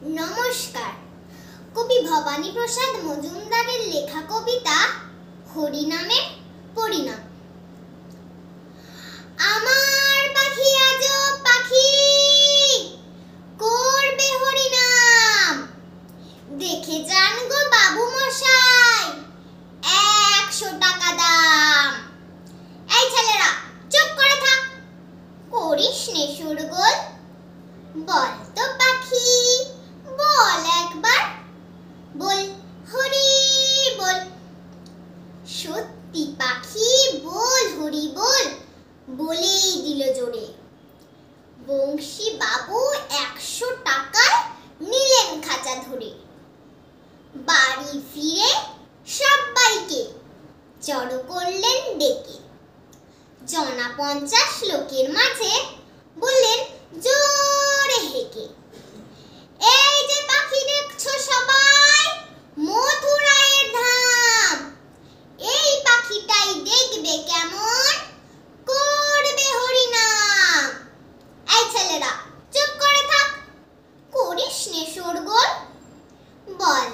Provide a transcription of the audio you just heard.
নমস্কার। কবি ভবানী প্রসাদ মজুমদারের লেখা কবিতা হরিনামের পরিণাম। আমার পাখি আজব পাখি, করবে হরিনাম। দেখে যান গো বাবু মশাই, 100 টাকা দাম। এই ছেলেরা চুপ করে থাক, করিস নে শোরগোল। বল তো পাখি, বল একবার, বল হরি বল। সত্যি পাখি বল হরি বল, বলেই দিল জোরে। বংশী বাবু 100 টাকায় নিলেন খাঁচা ধরে। বাড়ি ফিরে সবাইকে জড়ো করলেন ডেকে। জনা 50 লোকের মাঝে বললেন জোরে হেঁকে, এই যে পাখি দেখছো সবাই, মথুরায়ের ধাম। এই পাখিটাই দেখবে কেমন, করবে হরিনাম। এই ছেলেরা চুপ করে থাক, করিস নে শোরগোল। বল